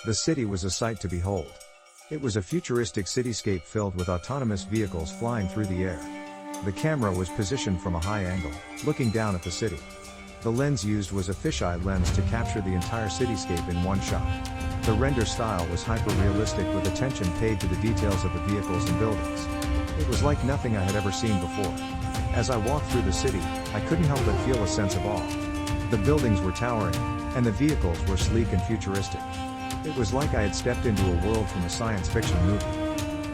The city was a sight to behold. It was a futuristic cityscape filled with autonomous vehicles flying through the air. The camera was positioned from a high angle, looking down at the city. The lens used was a fisheye lens to capture the entire cityscape in one shot. The render style was hyper-realistic with attention paid to the details of the vehicles and buildings. It was like nothing I had ever seen before. As I walked through the city, I couldn't help but feel a sense of awe. The buildings were towering, and the vehicles were sleek and futuristic. It was like I had stepped into a world from a science fiction movie.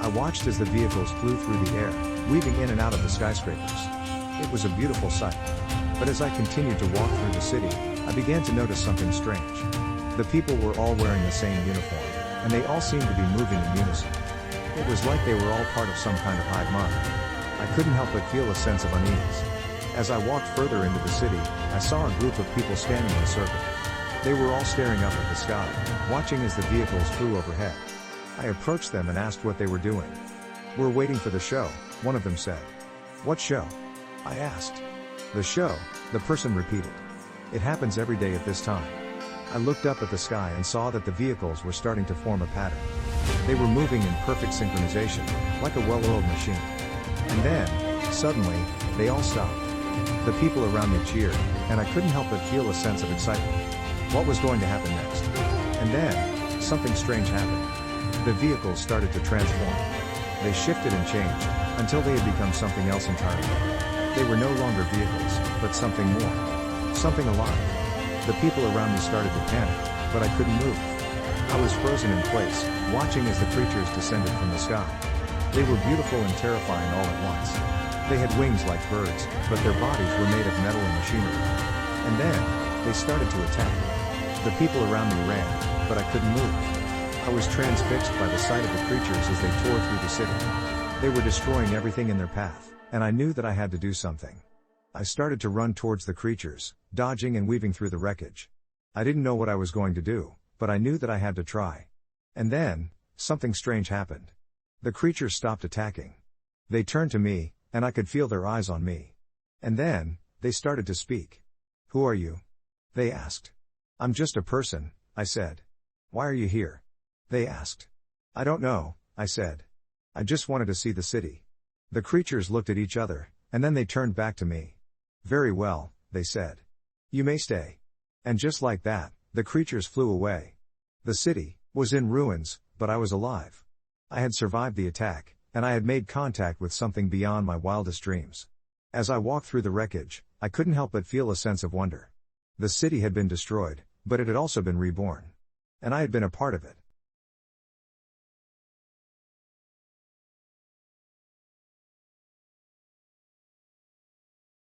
I watched as the vehicles flew through the air, weaving in and out of the skyscrapers. It was a beautiful sight. But as I continued to walk through the city, I began to notice something strange. The people were all wearing the same uniform, and they all seemed to be moving in unison. It was like they were all part of some kind of hive mind. I couldn't help but feel a sense of unease. As I walked further into the city, I saw a group of people standing in a circle. They were all staring up at the sky, watching as the vehicles flew overhead. I approached them and asked what they were doing. "We're waiting for the show," one of them said. "What show?" I asked. "The show," the person repeated. "It happens every day at this time." I looked up at the sky and saw that the vehicles were starting to form a pattern. They were moving in perfect synchronization, like a well-oiled machine. And then, suddenly, they all stopped. The people around me cheered, and I couldn't help but feel a sense of excitement. What was going to happen next? And then, something strange happened. The vehicles started to transform. They shifted and changed, until they had become something else entirely. They were no longer vehicles, but something more. Something alive. The people around me started to panic, but I couldn't move. I was frozen in place, watching as the creatures descended from the sky. They were beautiful and terrifying all at once. They had wings like birds, but their bodies were made of metal and machinery. And then, they started to attack. The people around me ran, but I couldn't move. I was transfixed by the sight of the creatures as they tore through the city. They were destroying everything in their path, and I knew that I had to do something. I started to run towards the creatures, dodging and weaving through the wreckage. I didn't know what I was going to do, but I knew that I had to try. And then, something strange happened. The creatures stopped attacking. They turned to me, and I could feel their eyes on me. And then, they started to speak. "Who are you?" they asked. "I'm just a person," I said. "Why are you here?" they asked. "I don't know," I said. "I just wanted to see the city." The creatures looked at each other, and then they turned back to me. "Very well," they said. "You may stay." And just like that, the creatures flew away. The city was in ruins, but I was alive. I had survived the attack, and I had made contact with something beyond my wildest dreams. As I walked through the wreckage, I couldn't help but feel a sense of wonder. The city had been destroyed, but it had also been reborn. And I had been a part of it.